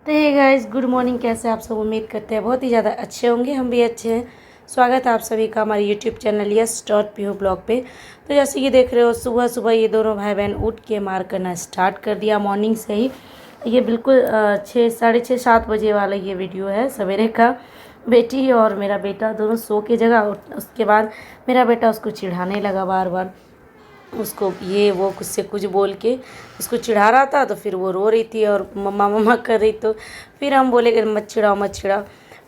तो hey guys, good morning. कैसे आप सब? उम्मीद करते हैं बहुत ही ज़्यादा अच्छे होंगे। हम भी अच्छे हैं। स्वागत है आप सभी का हमारे यूट्यूब चैनल यस.पीहू ब्लॉग पे। तो जैसे कि देख रहे हो, सुबह सुबह ये दोनों भाई बहन उठ के मार करना स्टार्ट कर दिया मॉर्निंग से ही। ये बिल्कुल 6, साढ़े 6, 7 बजे वाला ये वीडियो है सवेरे का। बेटी और मेरा बेटा दोनों सो के जगह। उसके बाद मेरा बेटा उसको चिढ़ाने लगा बार बार, उसको ये वो कुछ से कुछ बोल के उसको चिढ़ा रहा था। तो फिर वो रो रही थी और मम्मा मम्मा कर रही। तो फिर हम बोले कि मत चिढ़ाओ मत चिढ़ाओ,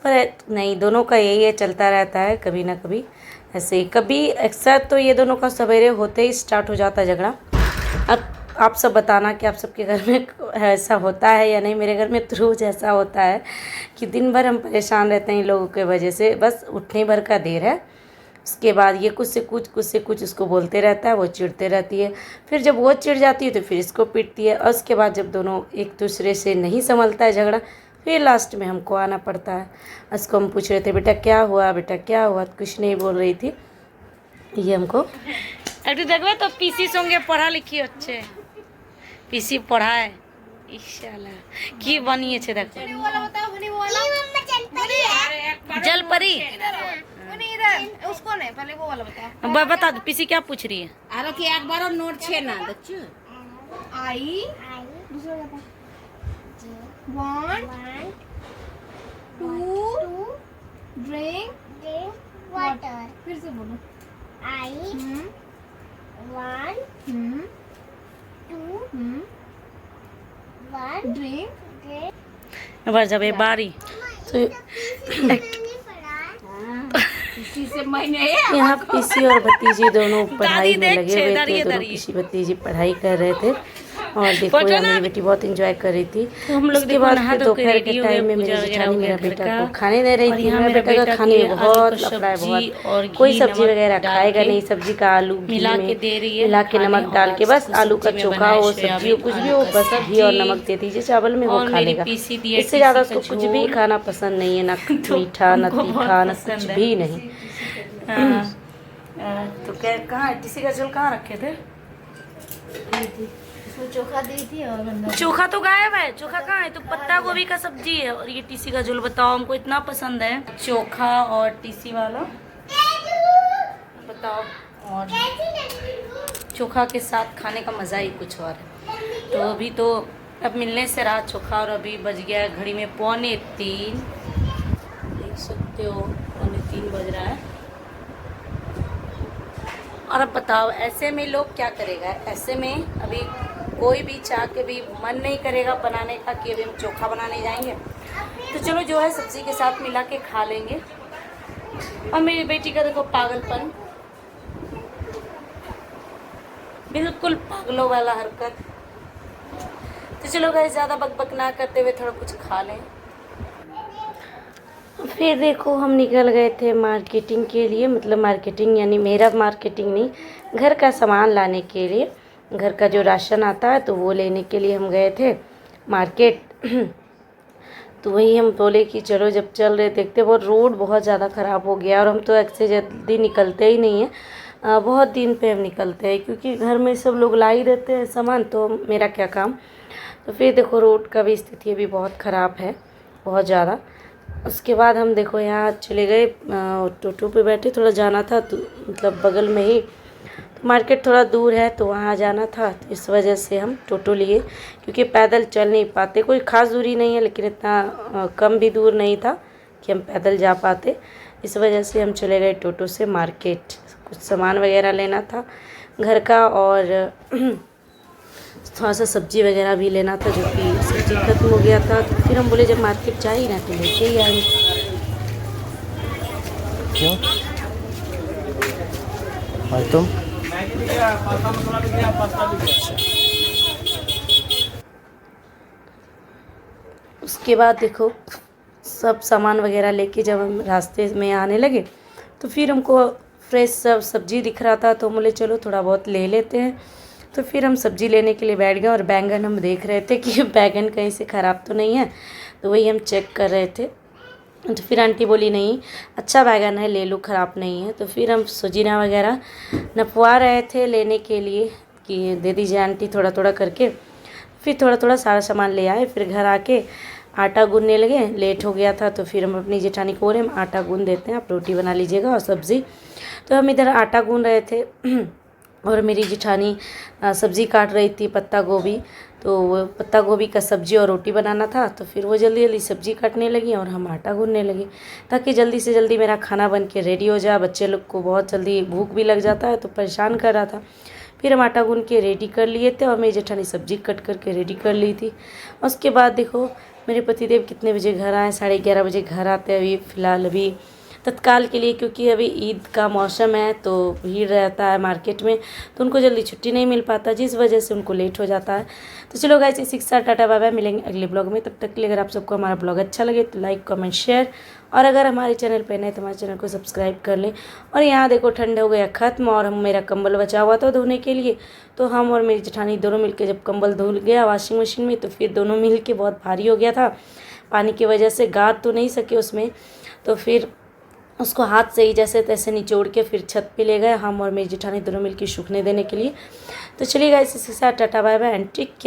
पर नहीं, दोनों का यही है, चलता रहता है कभी ना कभी ऐसे ही। कभी अक्सर तो ये दोनों का सवेरे होते ही स्टार्ट हो जाता है झगड़ा। अब आप सब बताना कि आप सबके घर में ऐसा होता है या नहीं। मेरे घर में तो रोज़ ऐसा होता है कि दिन भर हम परेशान रहते हैं इन लोगों के वजह से। बस उठने भर का देर है, उसके बाद ये कुछ से कुछ उसको बोलते रहता है, वो चिढ़ते रहती है। फिर जब वो चिढ़ जाती है तो फिर इसको पीटती है। और उसके बाद जब दोनों एक दूसरे से नहीं संभलता है झगड़ा, फिर लास्ट में हमको आना पड़ता है। उसको हम पूछ रहे थे, बेटा क्या हुआ, बेटा क्या हुआ? कुछ नहीं बोल रही थी ये हमको। একটু দেখবে তো পিসি সঙ্গে পড়া লিখি হচ্ছে। পিসি পড়ায় ইনশাআল্লাহ কি বানিয়েছে দেখো। जल परी। उसको नहीं, पहले वो वाला बता। बता दो पीसी क्या पूछ रही है। आरो की एक बार नोट छे ना दच्चू आई दूसरा बता। 1 2 ड्रिंक वाटर। फिर से बोलो। आई 1 2 1 ड्रिंक। बार जब ये बारी तो इसी से मैंने यहाँ पीसी और भतीजी दोनों पढ़ाई में लगे हुए थे। दोनों पीसी भतीजी पढ़ाई कर रहे थे और देखो यार मेरी बेटी बहुत एंजॉय कर रही थी। हम लोग के बाद फिर दोपहर के टाइम में मेरी जेठानी मेरा बेटा को खाने दे रही थी। मेरा बेटा का खाने में बहुत लफड़ा है, बहुत। कोई सब्जी वगैरह खाएगा नहीं। सब्जी का आलू मिला के नमक डाल के, बस आलू का चोखा हो, सब्जी हो, कुछ भी हो, बस घी और नमक दे दीजिए चावल में, वो खा लेगा। इससे ज़्यादा उसको कुछ भी खाना पसंद नहीं है, ना मीठा ना तीखा ना कुछ भी नहीं। तो क्या कहाँ टीसी का झोल कहाँ रखे थे? चोखा दी थी और चोखा तो गायब है। चोखा कहाँ है? तो पत्ता गोभी का सब्जी है और ये टीसी का झोल। बताओ, हमको इतना पसंद है चोखा और टीसी वाला। बताओ, और चोखा के साथ खाने का मज़ा ही कुछ और है। तो अभी तो अब मिलने से रहा चोखा और अभी बज गया घड़ी में 2:45। देख सकते हो 2:45 बज रहा है। और अब बताओ ऐसे में लोग क्या करेगा? ऐसे में अभी कोई भी चाह के भी मन नहीं करेगा बनाने का कि अभी हम चोखा बनाने जाएंगे। तो चलो जो है सब्जी के साथ मिला के खा लेंगे। और मेरी बेटी का देखो पागलपन, बिल्कुल पागलों वाला हरकत। तो चलो गाइस, ज़्यादा बकबक ना करते हुए थोड़ा कुछ खा लें। फिर देखो हम निकल गए थे मार्केटिंग के लिए, मतलब मार्केटिंग यानी मेरा मार्केटिंग नहीं, घर का सामान लाने के लिए। घर का जो राशन आता है तो वो लेने के लिए हम गए थे मार्केट। तो वही हम बोले कि चलो, जब चल रहे देखते वो रोड बहुत ज़्यादा ख़राब हो गया और हम तो ऐसे जल्दी निकलते ही नहीं हैं। बहुत दिन पे हम निकलते हैं क्योंकि घर में सब लोग ला ही रहते हैं सामान, तो मेरा क्या काम। तो फिर देखो रोड का भी स्थिति अभी बहुत ख़राब है, बहुत ज़्यादा। उसके बाद हम देखो यहाँ चले गए, टोटो पे बैठे। थोड़ा जाना था तो मतलब बगल में ही, तो मार्केट थोड़ा दूर है तो वहाँ जाना था, तो इस वजह से हम टोटो लिए क्योंकि पैदल चल नहीं पाते। कोई ख़ास दूरी नहीं है लेकिन इतना कम भी दूर नहीं था कि हम पैदल जा पाते। इस वजह से हम चले गए टोटो से मार्केट। कुछ सामान वगैरह लेना था घर का और थोड़ा सा सब्जी वगैरह भी लेना था, जो कि सब्जी खत्म हो गया था। तो फिर हम बोले जब मार्केट जा ही ना तो लेके ही आए। क्यों? और तुम? उसके बाद देखो सब सामान वगैरह लेके जब हम रास्ते में आने लगे तो फिर हमको फ्रेश सब सब्जी दिख रहा था, तो बोले चलो थोड़ा बहुत ले लेते हैं। तो फिर हम सब्ज़ी लेने के लिए बैठ गए और बैंगन हम देख रहे थे कि बैंगन कहीं से ख़राब तो नहीं है, तो वही हम चेक कर रहे थे। तो फिर आंटी बोली नहीं अच्छा बैगन है, ले लो, ख़राब नहीं है। तो फिर हम सोजीना वगैरह नपवा रहे थे लेने के लिए कि दे दीजिए आंटी थोड़ा थोड़ा करके। फिर थोड़ा थोड़ा सारा सामान ले आए। फिर घर आके आटा गूंदने लगे, लेट हो गया था तो फिर हम अपनी जेठानी को बोले हम आटा गूंद देते हैं, आप रोटी बना लीजिएगा और सब्ज़ी। तो हम इधर आटा गूंद रहे थे और मेरी जेठानी सब्ज़ी काट रही थी पत्ता गोभी। तो वो पत्ता गोभी का सब्ज़ी और रोटी बनाना था, तो फिर वो जल्दी जल्दी सब्ज़ी काटने लगी और हम आटा गूंदने लगे ताकि जल्दी से जल्दी मेरा खाना बन के रेडी हो जाए। बच्चे लोग को बहुत जल्दी भूख भी लग जाता है तो परेशान कर रहा था। फिर हम आटा गूंद के रेडी कर लिए थे और मेरी जेठानी सब्ज़ी कट करके रेडी कर ली थी। उसके बाद देखो मेरे पतिदेव कितने बजे घर आए, 11:30 बजे घर आते हैं। अभी फ़िलहाल अभी तत्काल के लिए, क्योंकि अभी ईद का मौसम है तो भीड़ रहता है मार्केट में, तो उनको जल्दी छुट्टी नहीं मिल पाता, जिस वजह से उनको लेट हो जाता है। तो चलो गाइस, इसी के साथ टाटा बाय बाय, मिलेंगे अगले ब्लॉग में। तब तक के लिए अगर आप सबको हमारा ब्लॉग अच्छा लगे तो लाइक कमेंट शेयर, और अगर हमारे चैनल पर नए तो हमारे चैनल को सब्सक्राइब कर लें। और यहाँ देखो ठंड हो गया ख़त्म और मेरा कंबल बचा हुआ था धोने के लिए, तो हम और मेरी जेठानी दोनों मिलकर जब कंबल धुल गया वॉशिंग मशीन में, तो फिर दोनों मिल के बहुत भारी हो गया था पानी की वजह से, गाड़ तो नहीं सके उसमें, तो फिर उसको हाथ से ही जैसे तैसे निचोड़ के फिर छत पे ले गए हम और मेरी जेठानी दोनों मिलकर सूखने देने के लिए। तो चलिए गाइस, इसके साथ tata bye bye and take care.